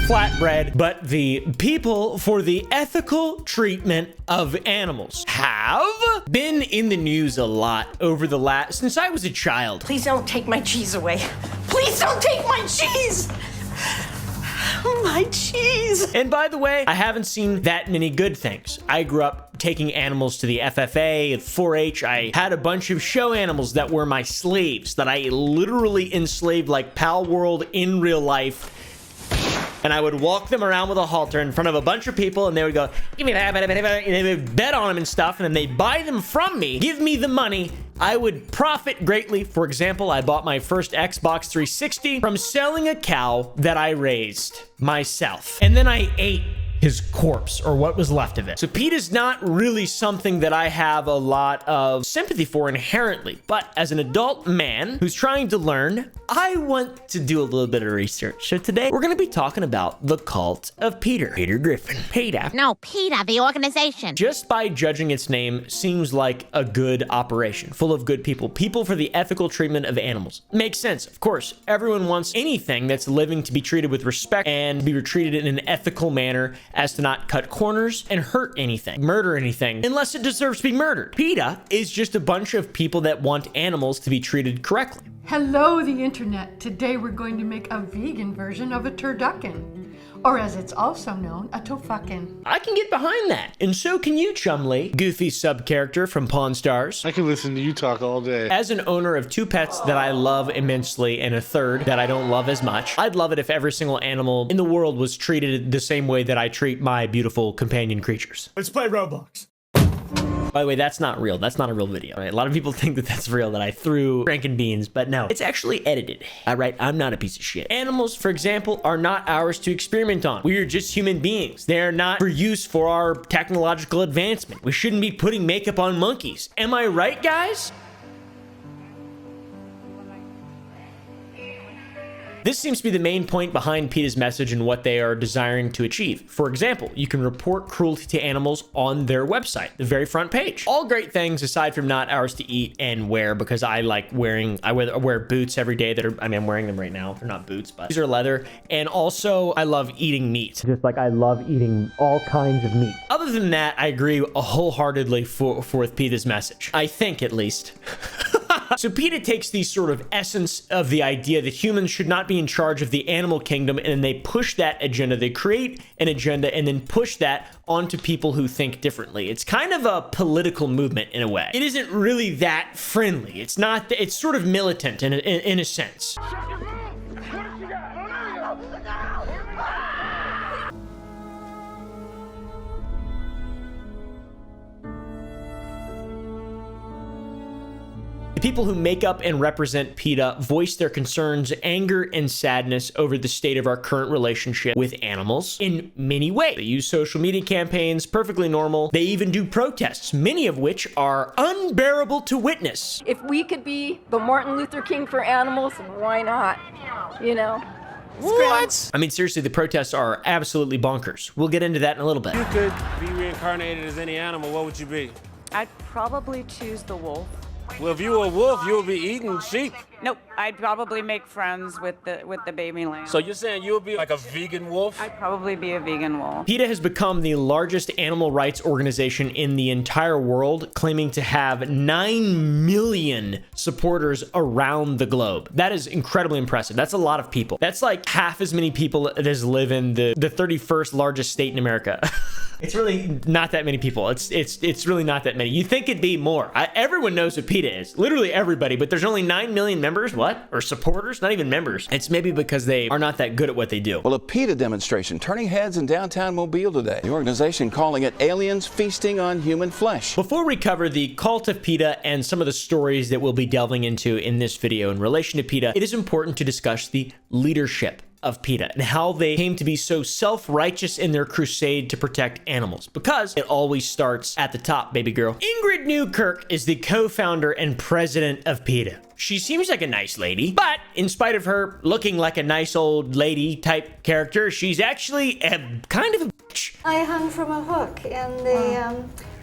flatbread, but the People for the Ethical Treatment of Animals have been in the news a lot over the since I was a child. Please don't take my cheese away. Please don't take my cheese. My cheese. And by the way, I haven't seen that many good things. I grew up taking animals to the FFA, at 4-H. I had a bunch of show animals that were my slaves, that I literally enslaved like Pal World in real life. And I would walk them around with a halter in front of a bunch of people, and they would go, give me that, and they would bet on them and stuff, and then they'd buy them from me, give me the money. I would profit greatly. For example, I bought my first Xbox 360 from selling a cow that I raised myself. And then I ate his corpse, or what was left of it. So PETA's not really something that I have a lot of sympathy for inherently, but as an adult man who's trying to learn, I want to do a little bit of research. So today we're going to be talking about the Cult of Peta. Peter Griffin. PETA. No, PETA, the organization. Just by judging its name seems like a good operation, full of good people. People for the ethical treatment of animals. Makes sense. Of course, everyone wants anything that's living to be treated with respect and be treated in an ethical manner, as to not cut corners and hurt anything, murder anything, unless it deserves to be murdered. PETA is just a bunch of people that want animals to be treated correctly. Hello, the internet. Today we're going to make a vegan version of a turducken, or as it's also known, a tofucken. I can get behind that, and so can you, Chumley, goofy sub-character from Pawn Stars. I can listen to you talk all day. As an owner of 2 pets that I love immensely and a third that I don't love as much, I'd love it if every single animal in the world was treated the same way that I treat my beautiful companion creatures. Let's play Roblox. By the way, that's not real. That's not a real video. Right? A lot of people think that that's real, that I threw Franken beans, but no, it's actually edited. All right, I'm not a piece of shit. Animals, for example, are not ours to experiment on. We are just human beings. They're not for use for our technological advancement. We shouldn't be putting makeup on monkeys. Am I right, guys? This seems to be the main point behind PETA's message and what they are desiring to achieve. For example, you can report cruelty to animals on their website, the very front page. All great things aside from not ours to eat and wear, because I like I wear boots every day that are, I mean, I'm wearing them right now. They're not boots, but these are leather. And also I love eating meat. Just like I love eating all kinds of meat. Other than that, I agree wholeheartedly with PETA's message. I think, at least. So PETA takes the sort of essence of the idea that humans should not be in charge of the animal kingdom, and then they push that agenda. They create an agenda and then push that onto people who think differently. It's kind of a political movement in a way. It isn't really that friendly. It's not, it's sort of militant in a sense. The people who make up and represent PETA voice their concerns, anger, and sadness over the state of our current relationship with animals in many ways. They use social media campaigns, perfectly normal. They even do protests, many of which are unbearable to witness. If we could be the Martin Luther King for animals, why not? You know? What? I mean, seriously, the protests are absolutely bonkers. We'll get into that in a little bit. You could be reincarnated as any animal, what would you be? I'd probably choose the wolf. Well, if you were a wolf, you would be eating sheep. Nope, I'd probably make friends with the baby lamb. So you're saying you would be like a vegan wolf? I'd probably be a vegan wolf. PETA has become the largest animal rights organization in the entire world, claiming to have 9 million supporters around the globe. That is incredibly impressive. That's a lot of people. That's like half as many people as live in the 31st largest state in America. It's really not that many people. It's really not that many. You think it'd be more. Everyone knows what PETA is. Literally everybody, but there's only 9 million members? What? Or supporters? Not even members. It's maybe because they are not that good at what they do. Well, a PETA demonstration turning heads in downtown Mobile today. The organization calling it aliens feasting on human flesh. Before we cover the Cult of PETA and some of the stories that we'll be delving into in this video in relation to PETA, it is important to discuss the leadership of PETA and how they came to be so self-righteous in their crusade to protect animals, because it always starts at the top, baby girl. Ingrid Newkirk is the co-founder and president of PETA. She seems like a nice lady, but in spite of her looking like a nice old lady type character, she's actually a kind of a bitch. I hung from a hook in the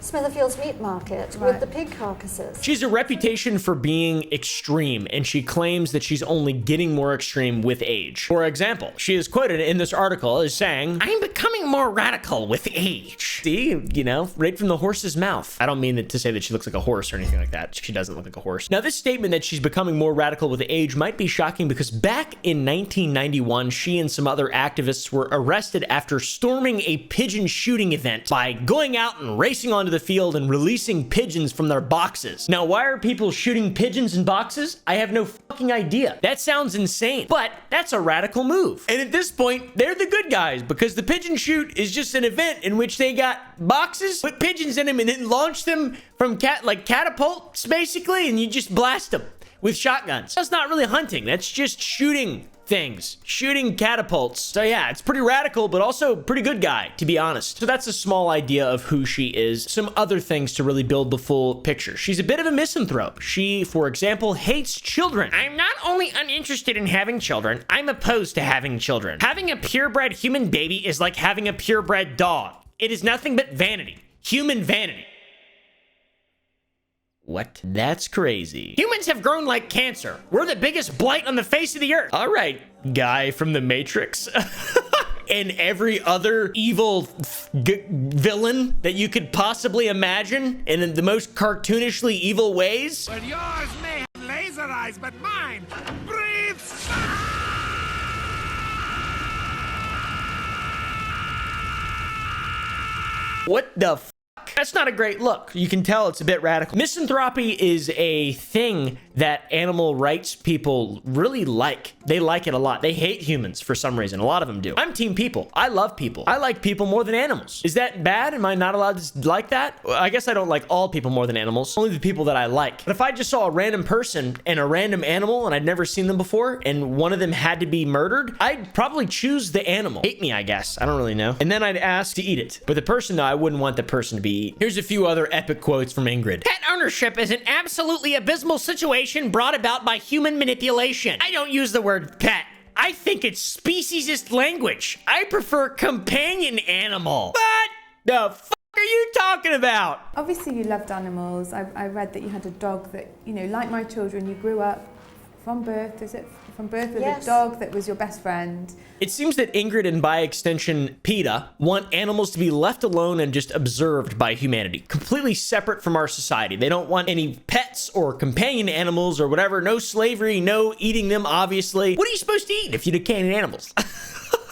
Smitherfield's meat market with the pig carcasses. She's a reputation for being extreme, and she claims that she's only getting more extreme with age. For example, she is quoted in this article as saying, "I'm becoming more radical with age." See, you know, right from the horse's mouth. I don't mean to say that she looks like a horse or anything like that. She doesn't look like a horse. Now, this statement that she's becoming more radical with age might be shocking because back in 1991, she and some other activists were arrested after storming a pigeon shooting event by going out and racing onto the field and releasing pigeons from their boxes. Now, why are people shooting pigeons in boxes? I have no fucking idea. That sounds insane, but that's a radical move. And at this point, they're the good guys because the pigeon shoot is just an event in which they got boxes, put pigeons in them, and then launch them from catapults, basically, and you just blast them with shotguns. That's not really hunting. That's just shooting things, shooting catapults. So yeah, it's pretty radical, but also pretty good guy, to be honest. So that's a small idea of who she is. Some other things to really build the full picture. She's a bit of a misanthrope. She, for example, hates children. "I'm not only uninterested in having children, I'm opposed to having children. Having a purebred human baby is like having a purebred dog. It is nothing but vanity. Human vanity." What? That's crazy. "Humans have grown like cancer. We're the biggest blight on the face of the earth." All right, guy from the Matrix. And every other evil villain that you could possibly imagine in the most cartoonishly evil ways. "But yours may have laser eyes, but mine breathes fire!" What the f? That's not a great look. You can tell it's a bit radical. Misanthropy is a thing that animal rights people really like. They like it a lot. They hate humans for some reason. A lot of them do. I'm team people. I love people. I like people more than animals. Is that bad? Am I not allowed to like that? Well, I guess I don't like all people more than animals. Only the people that I like. But if I just saw a random person and a random animal and I'd never seen them before and one of them had to be murdered, I'd probably choose the animal. Hate me, I guess. I don't really know. And then I'd ask to eat it. But the person, though, I wouldn't want the person to be eaten. Here's a few other epic quotes from Ingrid. "Pet ownership is an absolutely abysmal situation brought about by human manipulation. I don't use the word pet. I think it's speciesist language. I prefer companion animal." What the f are you talking about? Obviously you loved animals. I read that you had a dog that, you know, like my children, you grew up from birth, is it? From birth with a dog that was your best friend. It seems that Ingrid and by extension PETA want animals to be left alone and just observed by humanity, completely separate from our society. They don't want any pets or companion animals or whatever. No slavery, no eating them, obviously. What are you supposed to eat if you can't eat animals?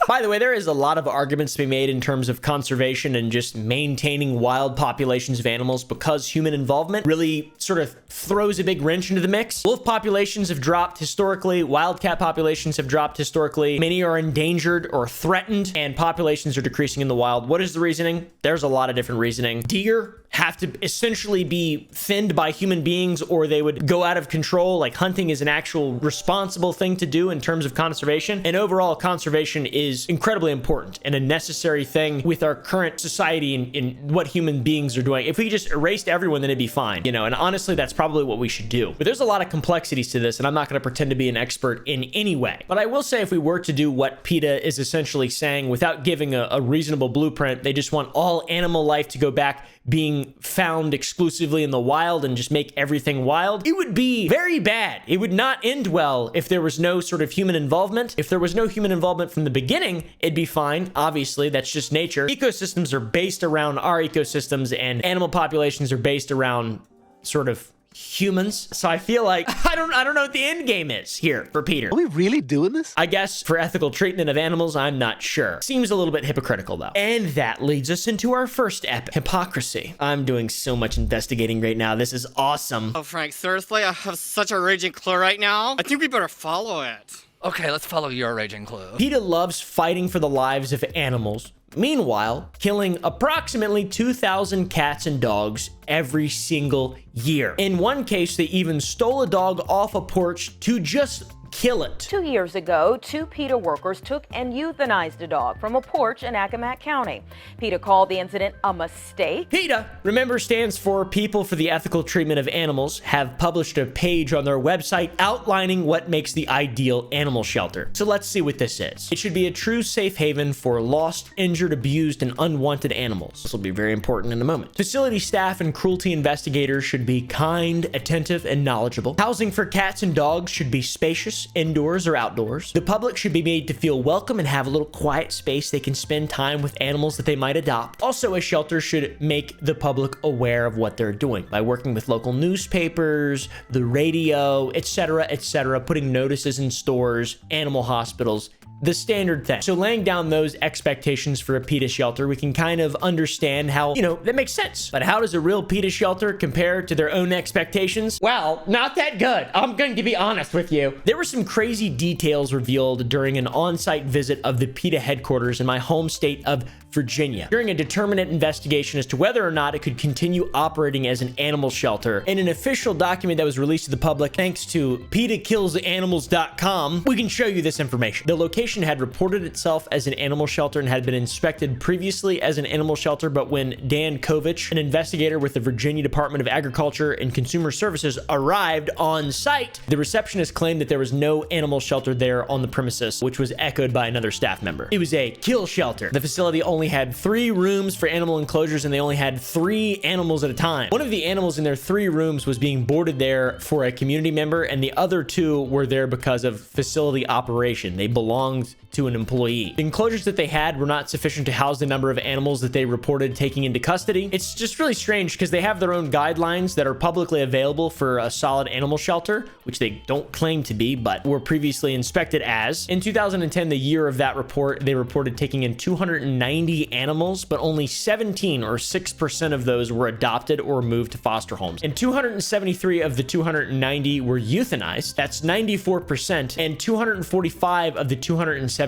By the way, there is a lot of arguments to be made in terms of conservation and just maintaining wild populations of animals because human involvement really sort of throws a big wrench into the mix. Wolf populations have dropped historically. Wildcat populations have dropped historically. Many are endangered or threatened, and populations are decreasing in the wild. What is the reasoning? There's a lot of different reasoning. Deer have to essentially be thinned by human beings or they would go out of control. Like, hunting is an actual responsible thing to do in terms of conservation. And overall, conservation is incredibly important and a necessary thing with our current society and in what human beings are doing. If we just erased everyone, then it'd be fine, you know, and honestly, that's probably what we should do. But there's a lot of complexities to this, and I'm not going to pretend to be an expert in any way. But I will say, if we were to do what PETA is essentially saying without giving a reasonable blueprint, they just want all animal life to go back being found exclusively in the wild and just make everything wild, it would be very bad. It would not end well if there was no sort of human involvement. If there was no human involvement from the beginning, it'd be fine. Obviously, that's just nature. Ecosystems are based around our ecosystems, and animal populations are based around sort of humans. So I feel like I don't know what the end game is here for Peter. Are we really doing this? I guess for ethical treatment of animals, I'm not sure. Seems a little bit hypocritical though. And that leads us into our first epic, hypocrisy. I'm doing so much investigating right now. This is awesome. Oh, Frank, seriously? I have such a raging clue right now. I think we better follow it. Okay, let's follow your raging clue. PETA loves fighting for the lives of animals. Meanwhile, killing approximately 2,000 cats and dogs every single year. In one case, they even stole a dog off a porch to just kill it. 2 years ago, 2 PETA workers took and euthanized a dog from a porch in Accomack County. PETA called the incident a mistake. PETA, remember, stands for People for the Ethical Treatment of Animals, have published a page on their website outlining what makes the ideal animal shelter. So let's see what this is. It should be a true safe haven for lost, injured, abused, and unwanted animals. This will be very important in a moment. Facility staff and cruelty investigators should be kind, attentive, and knowledgeable. Housing for cats and dogs should be spacious, indoors or outdoors. The public should be made to feel welcome and have a little quiet space they can spend time with animals that they might adopt. Also, a shelter should make the public aware of what they're doing by working with local newspapers, the radio, etc., putting notices in stores, animal hospitals, the standard thing. So laying down those expectations for a PETA shelter, we can kind of understand how, that makes sense. But how does a real PETA shelter compare to their own expectations? Well, not that good. I'm going to be honest with you. There were some crazy details revealed during an on-site visit of the PETA headquarters in my home state of Virginia during a determinate investigation as to whether or not it could continue operating as an animal shelter. In an official document that was released to the public thanks to PETAKillsAnimals.com, we can show you this information. The location had reported itself as an animal shelter and had been inspected previously as an animal shelter, but when Dan Kovich, an investigator with the Virginia Department of Agriculture and Consumer Services, arrived on site, the receptionist claimed that there was no animal shelter there on the premises, which was echoed by another staff member. It was a kill shelter. The facility only had 3 rooms for animal enclosures, and they only had 3 animals at a time. One of the animals in their 3 rooms was being boarded there for a community member, and the other 2 were there because of facility operation. They belonged to an employee. The enclosures that they had were not sufficient to house the number of animals that they reported taking into custody. It's just really strange because they have their own guidelines that are publicly available for a solid animal shelter, which they don't claim to be, but were previously inspected as. In 2010, the year of that report, they reported taking in 290 animals, but only 17 or 6% of those were adopted or moved to foster homes. And 273 of the 290 were euthanized. That's 94%. And 245 of the 273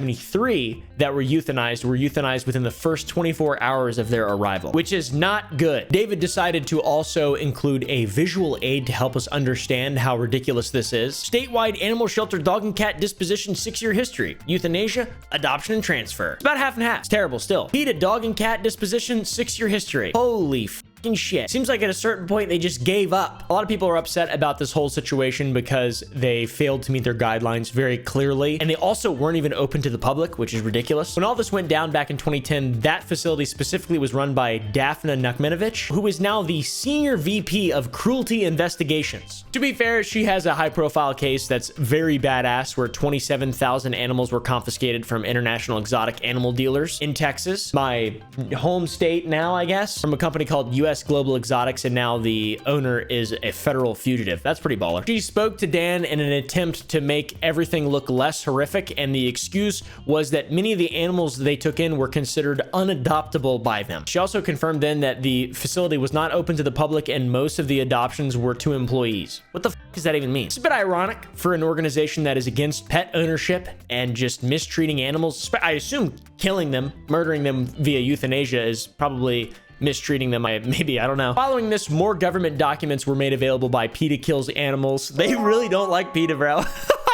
that were euthanized within the first 24 hours of their arrival, which is not good. David decided to also include a visual aid to help us understand how ridiculous this is. Statewide animal shelter dog and cat disposition 6-year history. Euthanasia, adoption, and transfer. It's about half and half. It's terrible still. PETA dog and cat disposition 6-year history. Holy shit. Seems like at a certain point they just gave up. A lot of people are upset about this whole situation because they failed to meet their guidelines very clearly, and they also weren't even open to the public, which is ridiculous. When all this went down back in 2010, that facility specifically was run by Daphna Nakmenovich, who is now the senior VP of cruelty investigations. To be fair, she has a high-profile case that's very badass where 27,000 animals were confiscated from international exotic animal dealers in Texas, my home state now, I guess, from a company called US Global Exotics, and now the owner is a federal fugitive. That's pretty baller. She spoke to Dan in an attempt to make everything look less horrific, and the excuse was that many of the animals they took in were considered unadoptable by them. She also confirmed then that the facility was not open to the public and most of the adoptions were to employees. What the f does that even mean? It's a bit ironic for an organization that is against pet ownership and just mistreating animals. I assume killing them, murdering them via euthanasia is probably mistreating them. I don't know. Following this, more government documents were made available by PETA Kills Animals. They really don't like PETA, bro.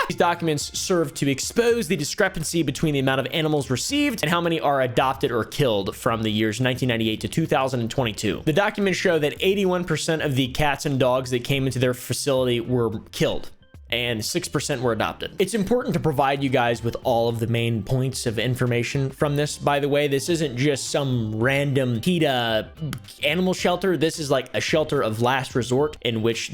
These documents serve to expose the discrepancy between the amount of animals received and how many are adopted or killed from the years 1998 to 2022. The documents show that 81% of the cats and dogs that came into their facility were killed, and 6% were adopted. It's important to provide you guys with all of the main points of information from this. By the way, this isn't just some random PETA animal shelter. This is like a shelter of last resort, in which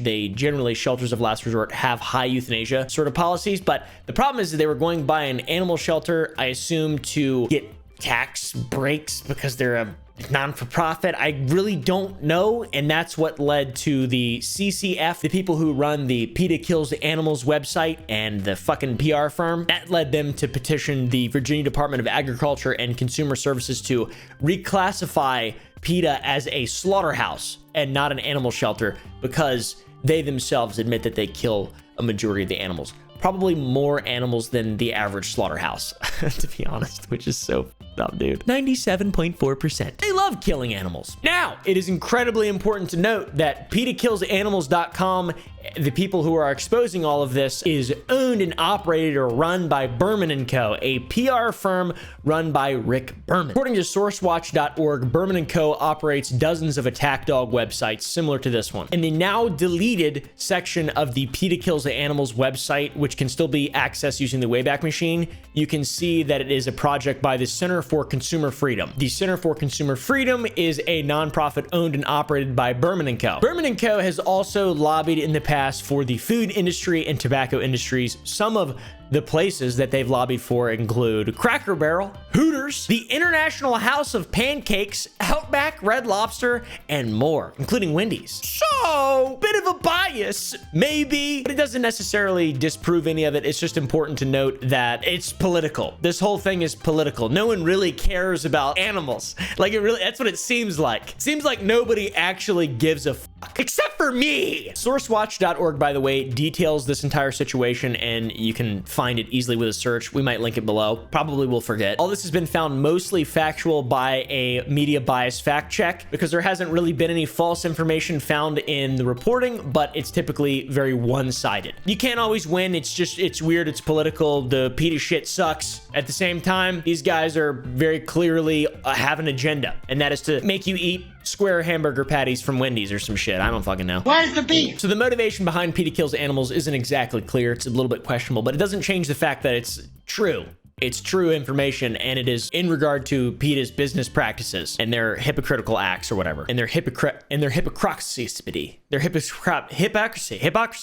shelters of last resort have high euthanasia sort of policies. But the problem is that they were going by an animal shelter, I assume, to get tax breaks because they're a non-for-profit. I really don't know, and that's what led to the CCF, the people who run the PETA Kills Animals website and the fucking PR firm. That led them to petition the Virginia Department of Agriculture and Consumer Services to reclassify PETA as a slaughterhouse and not an animal shelter, because they themselves admit that they kill a majority of the animals. Probably more animals than the average slaughterhouse, to be honest, which is so dumb, dude. 97.4%. They love love killing animals. Now, it is incredibly important to note that PETAKillsAnimals.com, the people who are exposing all of this, is owned and operated or run by Berman & Co., a PR firm run by Rick Berman. According to SourceWatch.org, Berman & Co. operates dozens of attack dog websites similar to this one. In the now deleted section of the PETA Kills the Animals website, which can still be accessed using the Wayback Machine, you can see that it is a project by the Center for Consumer Freedom. The Center for Consumer Freedom is a nonprofit owned and operated by Berman & Co. Berman & Co. has also lobbied in the past for the food industry and tobacco industries. Some of the places that they've lobbied for include Cracker Barrel, Hooters, the International House of Pancakes, Outback, Red Lobster, and more, including Wendy's. So, bit of a bias, maybe, but it doesn't necessarily disprove any of it. It's just important to note that it's political. This whole thing is political. No one really cares about animals. Like, that's what it seems like. It seems like nobody actually gives a fuck, except for me. SourceWatch.org, by the way, details this entire situation, and you can find it easily with a search. We might link it below. Probably will forget. All this has been found mostly factual by a media bias fact check, because there hasn't really been any false information found in the reporting, but it's typically very one-sided. You can't always win. It's weird. It's political. The PETA shit sucks. At the same time, these guys are very clearly have an agenda, and that is to make you eat square hamburger patties from Wendy's or some shit. I don't fucking know. Where's the beef? So the motivation behind PETA Kills Animals isn't exactly clear. It's a little bit questionable, but it doesn't change the fact that it's true. It's true information, and it is in regard to PETA's business practices and their hypocritical acts or whatever, and their hypocrisy. To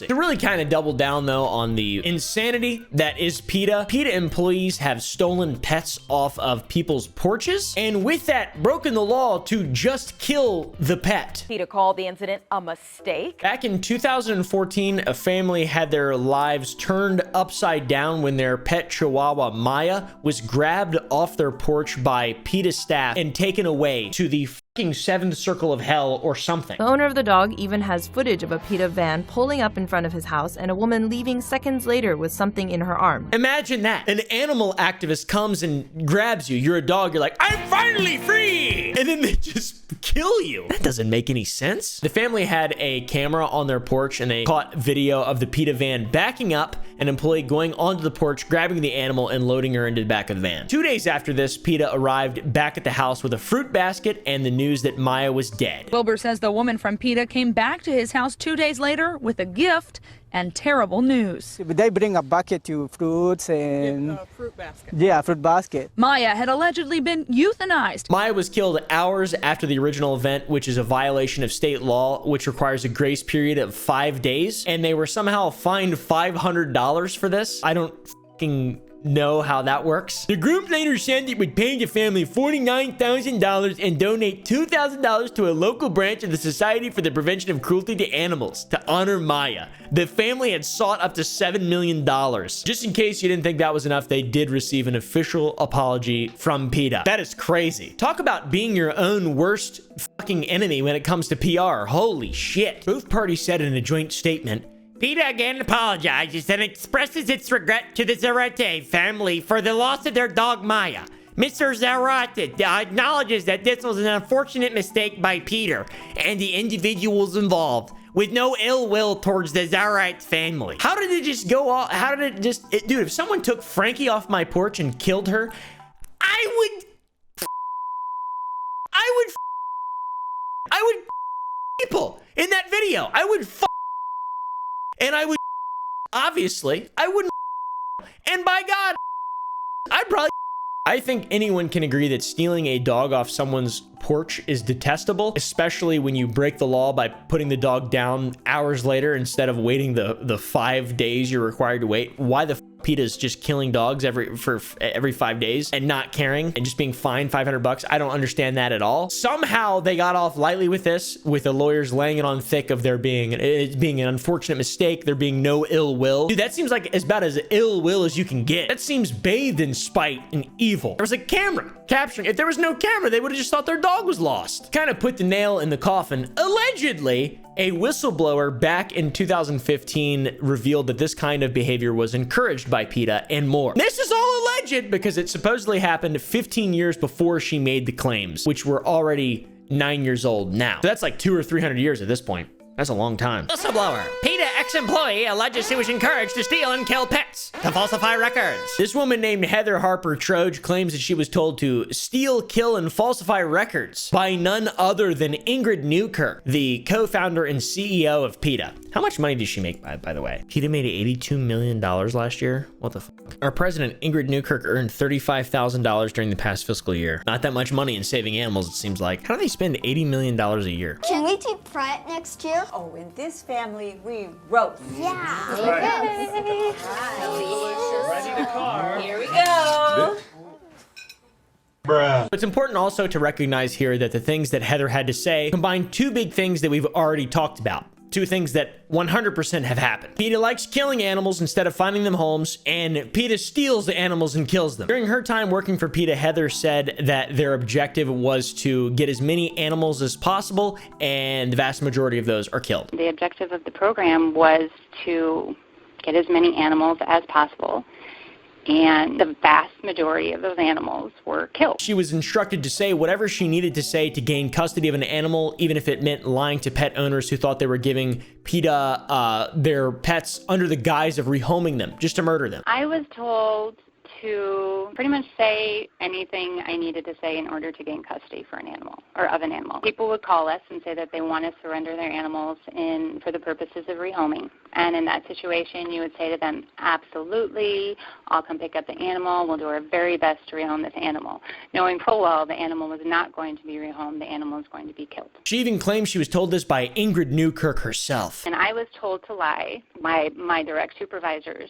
really kind of double down though on the insanity that is PETA. PETA employees have stolen pets off of people's porches, and with that, broken the law to just kill the pet. PETA called the incident a mistake. Back in 2014, a family had their lives turned upside down when their pet Chihuahua Maya was grabbed off their porch by PETA staff and taken away to the fucking seventh circle of hell or something. The owner of the dog even has footage of a PETA van pulling up in front of his house and a woman leaving seconds later with something in her arm. Imagine that. An animal activist comes and grabs you. You're a dog. You're like, I'm finally free. And then they just kill you. That doesn't make any sense. The family had a camera on their porch, and they caught video of the PETA van backing up, an employee going onto the porch, grabbing the animal and loading her into the back of the van. 2 days after this, PETA arrived back at the house with a fruit basket and the news that Maya was dead. Wilbur says the woman from PETA came back to his house 2 days later with a gift and terrible news. They bring a bucket to fruits and fruit basket. Yeah, fruit basket. Maya had allegedly been euthanized. Maya was killed hours after the original event, which is a violation of state law, which requires a grace period of 5 days. And they were somehow fined $500 for this. I don't fucking know how that works. The group later said it would pay the family $49,000 and donate $2,000 to a local branch of the Society for the Prevention of Cruelty to Animals to honor Maya. The family had sought up to $7 million. Just in case you didn't think that was enough, they did receive an official apology from PETA. That is crazy. Talk about being your own worst fucking enemy when it comes to PR. Holy shit. Both parties said in a joint statement, PETA again apologizes and expresses its regret to the Zarate family for the loss of their dog Maya. Mr. Zarate acknowledges that this was an unfortunate mistake by PETA and the individuals involved, with no ill will towards the Zarate family. How did it just go off? How did it just... dude, if someone took Frankie off my porch and killed her, I would people in that video. And I would, obviously, I wouldn't, and by God, I'd probably, I think anyone can agree that stealing a dog off someone's porch is detestable, especially when you break the law by putting the dog down hours later instead of waiting the 5 days you're required to wait. Why the PETA's just killing dogs every 5 days and not caring and just being fined $500? I don't understand that at all. Somehow they got off lightly with this, with the lawyers laying it on thick of there being an unfortunate mistake, there being no ill will. Dude, that seems like as bad as ill will as you can get. That seems bathed in spite and evil. There was a camera capturing. If there was no camera, they would have just thought their dog was lost. Kind of put the nail in the coffin. Allegedly, A whistleblower back in 2015 revealed that this kind of behavior was encouraged by PETA and more. This is all alleged because it supposedly happened 15 years before she made the claims, which were already 9 years old now. So that's like 200 or 300 years at this point. That's a long time. Whistleblower. PETA ex-employee alleges she was encouraged to steal and kill pets, to falsify records. This woman named Heather Harper Troge claims that she was told to steal, kill, and falsify records by none other than Ingrid Newkirk, the co-founder and CEO of PETA. How much money did she make, by the way? PETA made $82 million last year? What the fuck? Our president, Ingrid Newkirk, earned $35,000 during the past fiscal year. Not that much money in saving animals, it seems like. How do they spend $80 million a year? Can we deep fry it next year? Oh, in this family, we roast. Yeah. Okay. Ready to carve. Here we go. Bruh. It's important also to recognize here that the things that Heather had to say combine two big things that we've already talked about. Two things that 100% have happened. PETA likes killing animals instead of finding them homes, and PETA steals the animals and kills them. During her time working for PETA, Heather said that their objective was to get as many animals as possible, and the vast majority of those are killed. The objective of the program was to get as many animals as possible, and the vast majority of those animals were killed. She was instructed to say whatever she needed to say to gain custody of an animal, even if it meant lying to pet owners who thought they were giving PETA their pets under the guise of rehoming them, just to murder them. I was told to pretty much say anything I needed to say in order to gain custody for an animal, or of an animal. People would call us and say that they want to surrender their animals for the purposes of rehoming. And in that situation, you would say to them, absolutely, I'll come pick up the animal. We'll do our very best to rehome this animal. Knowing full well the animal was not going to be rehomed, the animal was going to be killed. She even claims she was told this by Ingrid Newkirk herself. And I was told to lie by my direct supervisors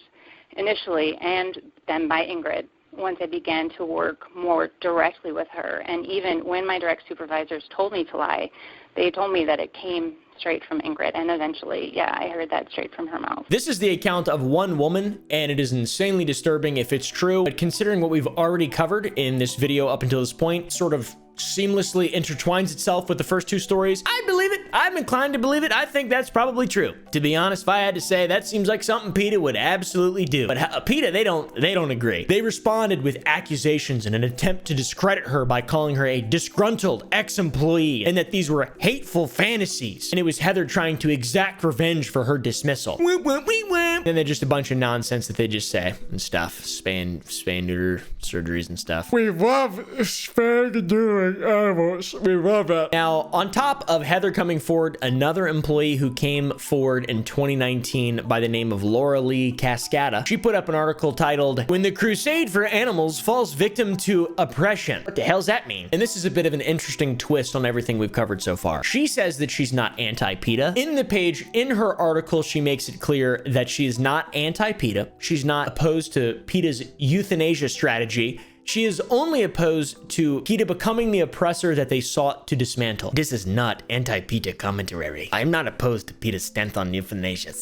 initially, and then by Ingrid once I began to work more directly with her. And even when my direct supervisors told me to lie, they told me that it came straight from Ingrid, and eventually, yeah, I heard that straight from her mouth. This is the account of one woman, and it is insanely disturbing if it's true, but considering what we've already covered in this video up until this point, sort of seamlessly intertwines itself with the first two stories. I believe it. I'm inclined to believe it. I think that's probably true. To be honest, if I had to say, that seems like something PETA would absolutely do. But PETA, they don't agree. They responded with accusations in an attempt to discredit her by calling her a disgruntled ex-employee, and that these were hateful fantasies. And it was Heather trying to exact revenge for her dismissal. And they're just a bunch of nonsense that they just say and stuff. Spay neuter surgeries and stuff. We love spaying and neutering animals. We love it. Now, on top of Heather coming forward, another employee who came forward in 2019 by the name of Laura Lee Cascada, she put up an article titled, "When the Crusade for Animals Falls Victim to Oppression." What the hell's that mean? And this is a bit of an interesting twist on everything we've covered so far. She says that she's not anti-PETA. In the page, in her article, she makes it clear that she is not anti-PETA. She's not opposed to PETA's euthanasia strategy. She is only opposed to PETA becoming the oppressor that they sought to dismantle. This is not anti-PETA commentary. I'm not opposed to PETA's stance on euthanasia.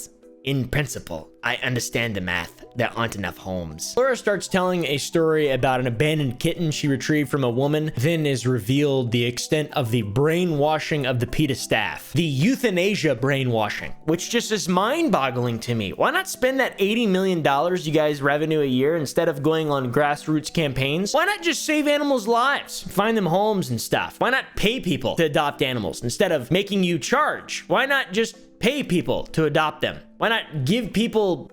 In principle, I understand the math. There aren't enough homes. Laura starts telling a story about an abandoned kitten she retrieved from a woman, then is revealed the extent of the brainwashing of the PETA staff. The euthanasia brainwashing, which just is mind-boggling to me. Why not spend that $80 million you guys revenue a year instead of going on grassroots campaigns? Why not just save animals' lives? Find them homes and stuff. Why not pay people to adopt animals instead of making you charge? Why not just pay people to adopt them? Why not give people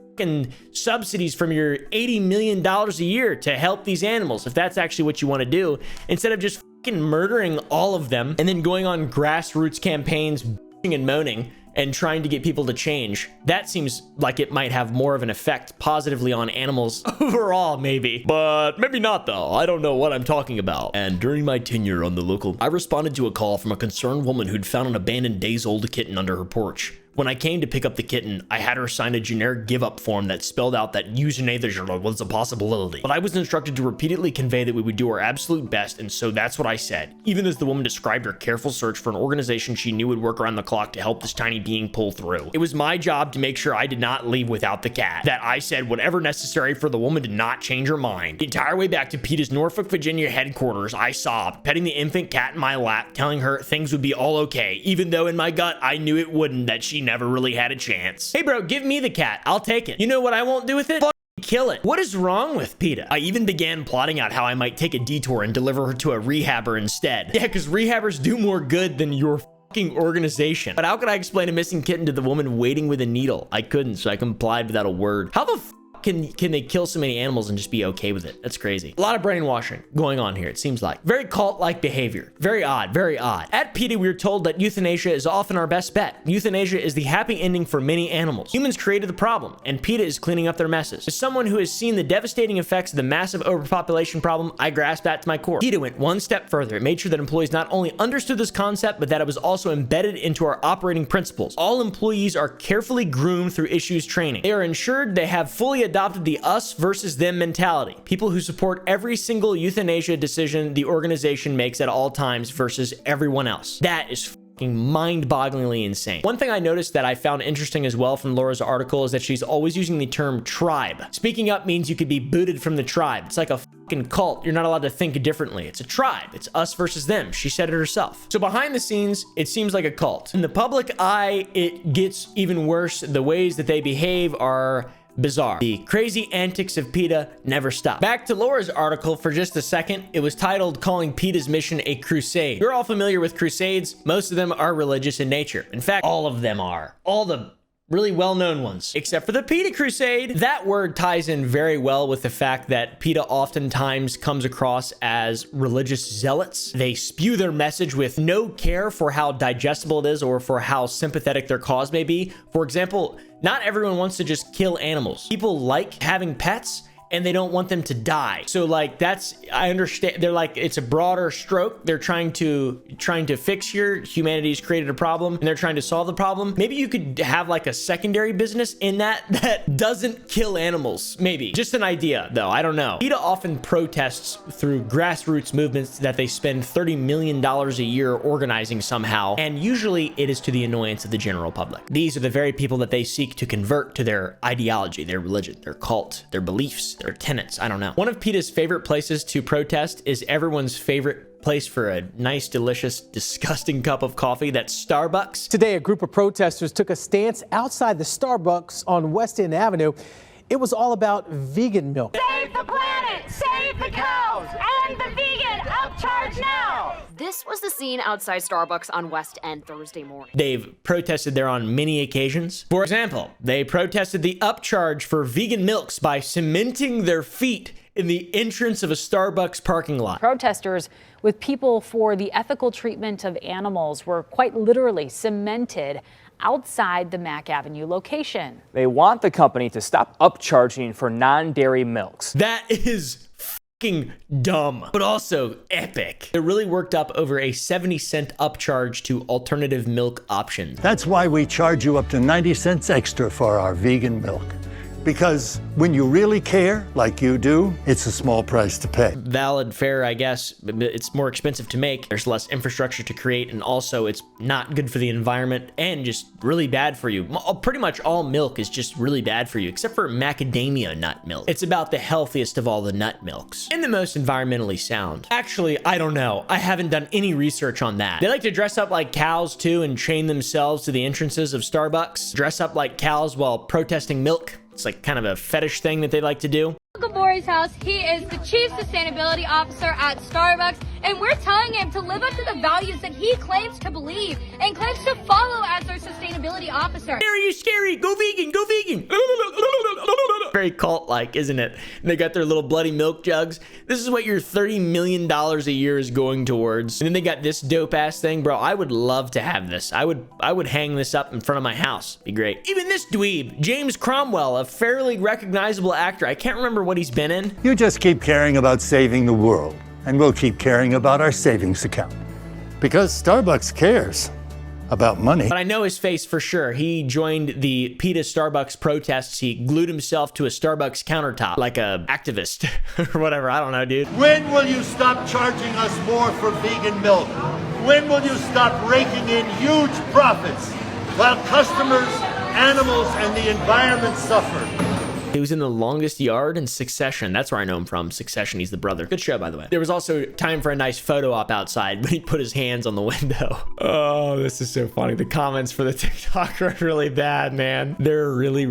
subsidies from your $80 million a year to help these animals, if that's actually what you want to do, instead of just murdering all of them and then going on grassroots campaigns and moaning and trying to get people to change? That seems like it might have more of an effect positively on animals overall, maybe. But maybe not, though. I don't know what I'm talking about. And during my tenure on the local, I responded to a call from a concerned woman who'd found an abandoned days-old kitten under her porch. When I came to pick up the kitten, I had her sign a generic give-up form that spelled out that euthanasia was a possibility. But I was instructed to repeatedly convey that we would do our absolute best, and so that's what I said, even as the woman described her careful search for an organization she knew would work around the clock to help this tiny being pull through. It was my job to make sure I did not leave without the cat, that I said whatever necessary for the woman to not change her mind. The entire way back to PETA's Norfolk, Virginia headquarters, I sobbed, petting the infant cat in my lap, telling her things would be all okay, even though in my gut I knew it wouldn't, that she never really had a chance. Hey bro, give me the cat, I'll take it. You know what I won't do with it? Kill it. What is wrong with PETA? I even began plotting out how I might take a detour and deliver her to a rehabber instead. Yeah, because rehabbers do more good than your fucking organization. But how could I explain a missing kitten to the woman waiting with a needle? I couldn't, so I complied without a word. How the f can they kill so many animals and just be okay with it? That's crazy. A lot of brainwashing going on here, it seems like. Very cult-like behavior. Very odd, very odd. At PETA, we are told that euthanasia is often our best bet. Euthanasia is the happy ending for many animals. Humans created the problem, and PETA is cleaning up their messes. As someone who has seen the devastating effects of the massive overpopulation problem, I grasp that to my core. PETA went one step further. It made sure that employees not only understood this concept, but that it was also embedded into our operating principles. All employees are carefully groomed through issues training. They are ensured they have fully adopted the us versus them mentality. People who support every single euthanasia decision the organization makes at all times versus everyone else. That is mind-bogglingly insane. One thing I noticed that I found interesting as well from Laura's article is that she's always using the term tribe. Speaking up means you could be booted from the tribe. It's like a fucking cult. You're not allowed to think differently. It's a tribe. It's us versus them. She said it herself. So behind the scenes, it seems like a cult. In the public eye, it gets even worse. The ways that they behave are bizarre. The crazy antics of PETA never stop. Back to Laura's article for just a second. It was titled "Calling PETA's Mission a Crusade." You're all familiar with crusades. Most of them are religious in nature. In fact, all of them are. All the really well-known ones, except for the PETA crusade. That word ties in very well with the fact that PETA oftentimes comes across as religious zealots. They spew their message with no care for how digestible it is or for how sympathetic their cause may be. For example, not everyone wants to just kill animals. People like having pets, and they don't want them to die. So like I understand, they're like, it's a broader stroke. They're trying to fix here. Humanity's created a problem and they're trying to solve the problem. Maybe you could have like a secondary business in that doesn't kill animals. Maybe. Just an idea though, I don't know. PETA often protests through grassroots movements that they spend $30 million a year organizing somehow. And usually it is to the annoyance of the general public. These are the very people that they seek to convert to their ideology, their religion, their cult, their beliefs, their tenets. I don't know. One of PETA's favorite places to protest is everyone's favorite place for a nice, delicious, disgusting cup of coffee. That's Starbucks. Today, a group of protesters took a stance outside the Starbucks on West End Avenue. It was all about vegan milk. Save the planet, save the cows, and the vegan upcharge now. This was the scene outside Starbucks on West End Thursday morning. They've protested there on many occasions. For example, they protested the upcharge for vegan milks by cementing their feet in the entrance of a Starbucks parking lot. Protesters with People for the Ethical Treatment of Animals were quite literally cemented outside the Mack Avenue location. They want the company to stop upcharging for non-dairy milks. That is fucking dumb, but also epic. They're really worked up over a 70-cent upcharge to alternative milk options. That's why we charge you up to 90 cents extra for our vegan milk. Because when you really care, like you do, it's a small price to pay. Valid, fair, I guess. It's more expensive to make. There's less infrastructure to create, and also it's not good for the environment and just really bad for you. Pretty much all milk is just really bad for you, except for macadamia nut milk. It's about the healthiest of all the nut milks and the most environmentally sound. Actually, I don't know. I haven't done any research on that. They like to dress up like cows too and chain themselves to the entrances of Starbucks. Dress up like cows while protesting milk. It's like kind of a fetish thing that they like to do. Gabori's house. He is the chief sustainability officer at Starbucks, and we're telling him to live up to the values that he claims to believe and claims to follow as our sustainability officer. Scary, scary, go vegan, go vegan. Very cult-like, isn't it? And they got their little bloody milk jugs. This is what your $30 million a year is going towards. And then they got this dope-ass thing. Bro, I would love to have this. I would hang this up in front of my house. Be great. Even this dweeb, James Cromwell, a fairly recognizable actor. I can't remember what he's been in. You just keep caring about saving the world, and we'll keep caring about our savings account. Because Starbucks cares about money. But I know his face for sure. He joined the PETA Starbucks protests. He glued himself to a Starbucks countertop like a activist or whatever. I don't know, dude. When will you stop charging us more for vegan milk? When will you stop raking in huge profits while customers, animals, and the environment suffer? He was in The Longest Yard and Succession. That's where I know him from. Succession, he's the brother. Good show, by the way. There was also time for a nice photo op outside when he put his hands on the window. Oh, this is so funny. The comments for the TikTok are really bad, man. They're really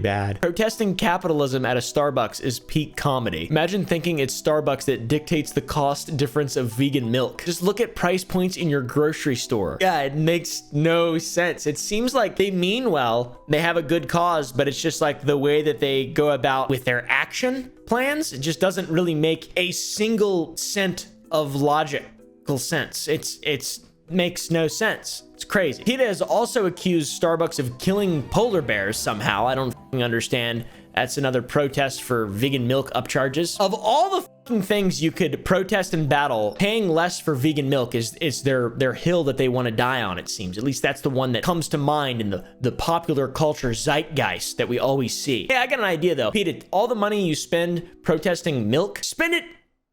bad. Protesting capitalism at a Starbucks is peak comedy. Imagine thinking it's Starbucks that dictates the cost difference of vegan milk. Just look at price points in your grocery store. Yeah, it makes no sense. It seems like they mean well, they have a good cause, but it's just like the way that they go about with their action plans, it just doesn't really make a single cent of logical sense. It's makes no sense. It's crazy. PETA has also accused Starbucks of killing polar bears somehow. I don't understand. That's another protest for vegan milk upcharges. Of all the things you could protest and battle, paying less for vegan milk is their hill that they want to die on, it seems. At least that's the one that comes to mind in the popular culture zeitgeist that we always see. Hey, I got an idea though. PETA, all the money you spend protesting milk, spend it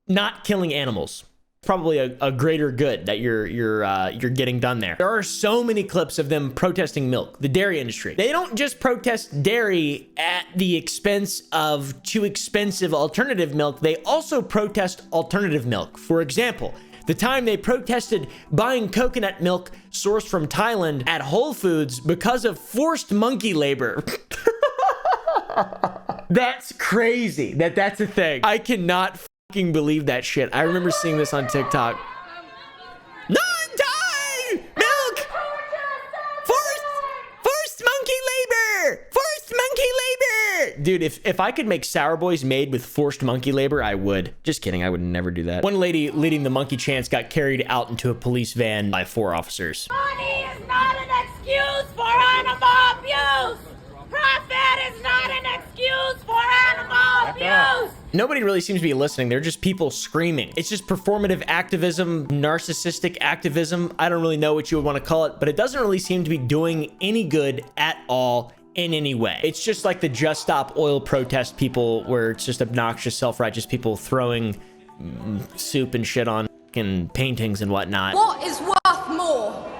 not killing animals. Probably a greater good that you're getting done there. There are so many clips of them protesting milk, the dairy industry. They don't just protest dairy at the expense of too expensive alternative milk. They also protest alternative milk. For example, the time they protested buying coconut milk sourced from Thailand at Whole Foods because of forced monkey labor. That's crazy that's a thing. I cannot believe that shit. I remember seeing this on TikTok. Non-Thai milk! Forced monkey labor! Forced monkey labor! Dude, if I could make sour boys made with forced monkey labor, I would. Just kidding, I would never do that. One lady leading the monkey chants got carried out into a police van by 4 officers. Money is not an excuse for animal abuse! Profit is not an excuse for animal abuse! Nobody really seems to be listening. They're just people screaming. It's just performative activism, narcissistic activism. I don't really know what you would want to call it, but it doesn't really seem to be doing any good at all in any way. It's just like the Just Stop Oil protest people where it's just obnoxious, self-righteous people throwing soup and shit on fucking paintings and whatnot. What is worth more?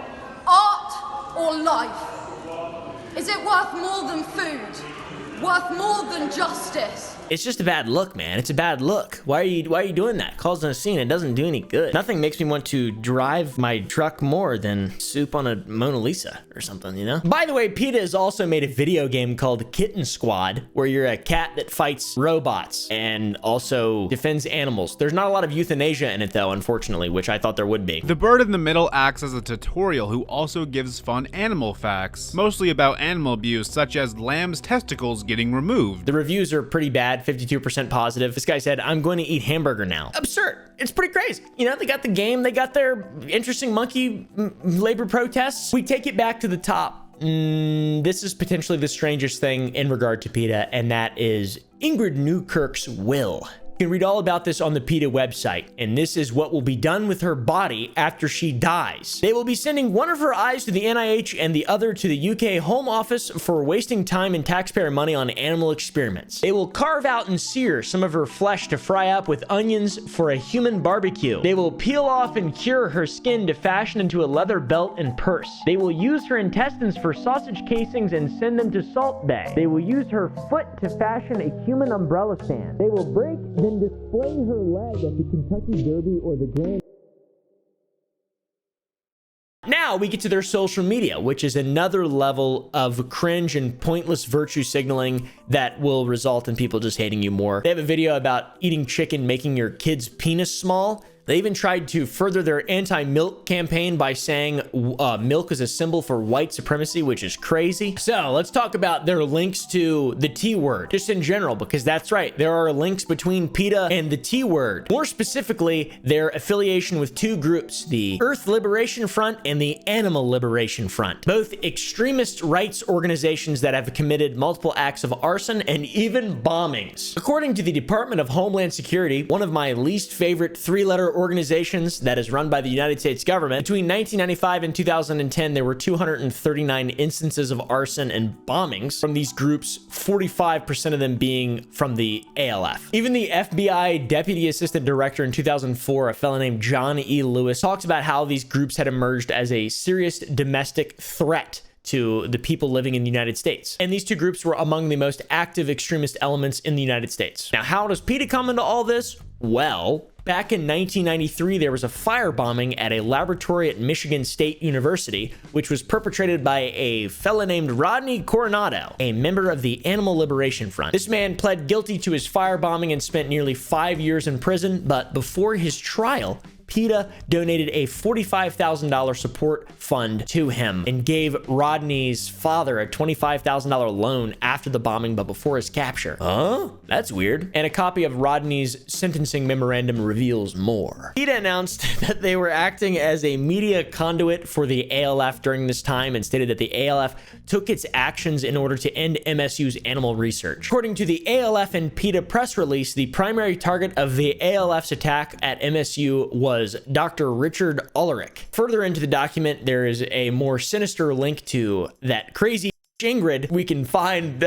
Art or life? Is it worth more than food? Worth more than justice? It's just a bad look, man. It's a bad look. Why are you doing that? Causing a scene. It doesn't do any good. Nothing makes me want to drive my truck more than soup on a Mona Lisa or something, you know? By the way, PETA has also made a video game called Kitten Squad, where you're a cat that fights robots and also defends animals. There's not a lot of euthanasia in it though, unfortunately, which I thought there would be. The bird in the middle acts as a tutorial who also gives fun animal facts, mostly about animal abuse, such as lamb's testicles getting removed. The reviews are pretty bad. 52% positive. This guy said, I'm going to eat hamburger now. Absurd. It's pretty crazy. You know, they got the game. They got their interesting monkey labor protests. We take it back to the top. This is potentially the strangest thing in regard to PETA, and that is Ingrid Newkirk's will. You can read all about this on the PETA website, and this is what will be done with her body after she dies. They will be sending one of her eyes to the NIH and the other to the UK Home Office for wasting time and taxpayer money on animal experiments. They will carve out and sear some of her flesh to fry up with onions for a human barbecue. They will peel off and cure her skin to fashion into a leather belt and purse. They will use her intestines for sausage casings and send them to Salt Bay. They will use her foot to fashion a human umbrella stand. They will break then display her leg at the Kentucky Derby or the Grand. Now we get to their social media, which is another level of cringe and pointless virtue signaling that will result in people just hating you more. They have a video about eating chicken making your kid's penis small. They even tried to further their anti-milk campaign by saying milk is a symbol for white supremacy, which is crazy. So let's talk about their links to the T word, just in general, because that's right. There are links between PETA and the T word. More specifically, their affiliation with 2 groups, the Earth Liberation Front and the Animal Liberation Front, both extremist rights organizations that have committed multiple acts of arson and even bombings. According to the Department of Homeland Security, one of my least favorite 3-letter organizations that is run by the United States government. Between 1995 and 2010, there were 239 instances of arson and bombings from these groups, 45% of them being from the ALF. Even the FBI Deputy Assistant Director in 2004, a fellow named John E. Lewis, talks about how these groups had emerged as a serious domestic threat to the people living in the United States. And these two groups were among the most active extremist elements in the United States. Now, how does PETA come into all this? Well, back in 1993, there was a firebombing at a laboratory at Michigan State University, which was perpetrated by a fella named Rodney Coronado, a member of the Animal Liberation Front. This man pled guilty to his firebombing and spent nearly 5 years in prison, but before his trial, PETA donated a $45,000 support fund to him and gave Rodney's father a $25,000 loan after the bombing but before his capture. Huh? That's weird. And a copy of Rodney's sentencing memorandum reveals more. PETA announced that they were acting as a media conduit for the ALF during this time and stated that the ALF took its actions in order to end MSU's animal research. According to the ALF and PETA press release, the primary target of the ALF's attack at MSU was Dr. Richard Ulrich. Further into the document, there is a more sinister link to that crazy Ingrid we can find.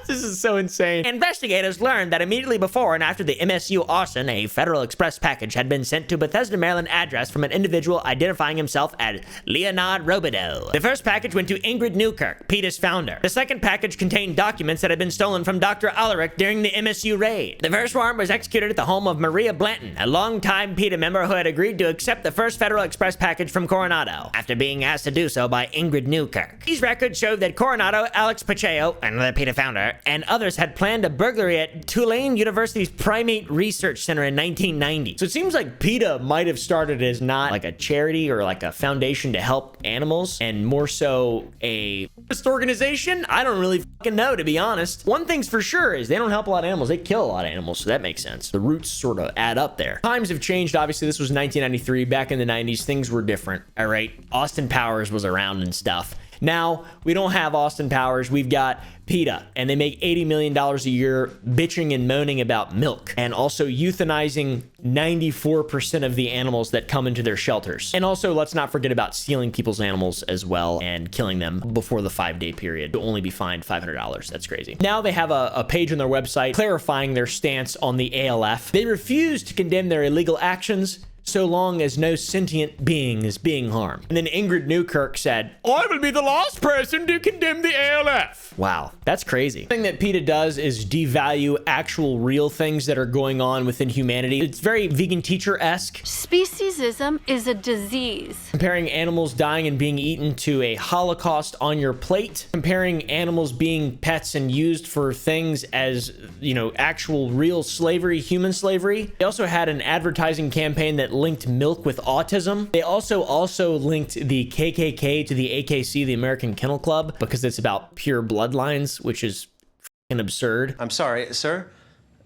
This is so insane. Investigators learned that immediately before and after the MSU arson, a Federal Express package had been sent to Bethesda, Maryland address from an individual identifying himself as Leonard Robideau. The first package went to Ingrid Newkirk, PETA's founder. The second package contained documents that had been stolen from Dr. Ulrich during the MSU raid. The first warrant was executed at the home of Maria Blanton, a longtime PETA member who had agreed to accept the first Federal Express package from Coronado, after being asked to do so by Ingrid Newkirk. These records showed that Coronado, Alex Pacheco, another PETA founder, and others had planned a burglary at Tulane University's Primate Research Center in 1990. So it seems like PETA might have started as not like a charity or like a foundation to help animals, and more so a organization. I don't really fucking know, to be honest. One thing's for sure is they don't help a lot of animals. They kill a lot of animals, so that makes sense. The roots sort of add up there. Times have changed. Obviously, this was 1993. Back in the 90s, things were different. All right, Austin Powers was around and stuff. Now, we don't have Austin Powers. We've got PETA, and they make $80 million a year bitching and moaning about milk and also euthanizing 94% of the animals that come into their shelters. And also, let's not forget about stealing people's animals as well and killing them before the 5-day period to only be fined $500. That's crazy. Now they have a page on their website clarifying their stance on the ALF. They refuse to condemn their illegal actions so long as no sentient being is being harmed. And then Ingrid Newkirk said, I will be the last person to condemn the ALF. Wow, that's crazy. The thing that PETA does is devalue actual real things that are going on within humanity. It's very vegan teacher-esque. Speciesism is a disease. Comparing animals dying and being eaten to a Holocaust on your plate. Comparing animals being pets and used for things as, you know, actual real slavery, human slavery. They also had an advertising campaign that linked milk with autism. They also linked the KKK to the AKC, the American Kennel Club, because it's about pure bloodlines, which is f***ing absurd. I'm sorry, sir.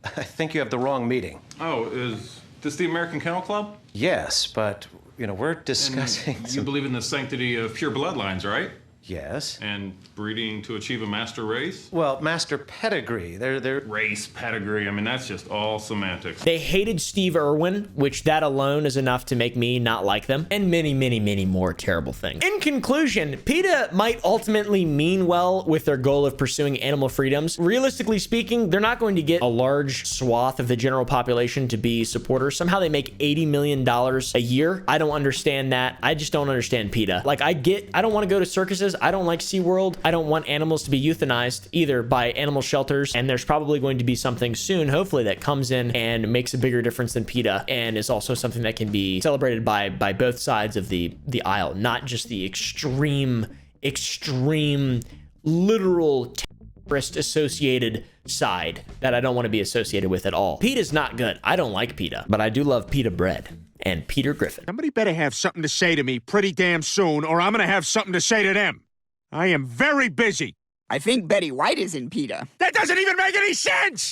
I think you have the wrong meeting. Oh, is this the American Kennel Club? Yes, but, you know, we're discussing... And you believe in the sanctity of pure bloodlines, right? Yes. And breeding to achieve a master race? Well, master pedigree. They're... Race, pedigree, I mean, that's just all semantics. They hated Steve Irwin, which that alone is enough to make me not like them, and many, many, many more terrible things. In conclusion, PETA might ultimately mean well with their goal of pursuing animal freedoms. Realistically speaking, they're not going to get a large swath of the general population to be supporters. Somehow they make $80 million a year. I don't understand that. I just don't understand PETA. Like, I don't want to go to circuses. I don't like SeaWorld. I don't want animals to be euthanized either by animal shelters. And there's probably going to be something soon, hopefully, that comes in and makes a bigger difference than PETA and is also something that can be celebrated by both sides of the aisle, not just the extreme, literal terrorist associated side that I don't want to be associated with at all. PETA's not good. I don't like PETA, but I do love PETA bread. And Peter Griffin. Somebody better have something to say to me pretty damn soon, or I'm gonna have something to say to them. I am very busy. I think Betty White is in PETA. That doesn't even make any sense!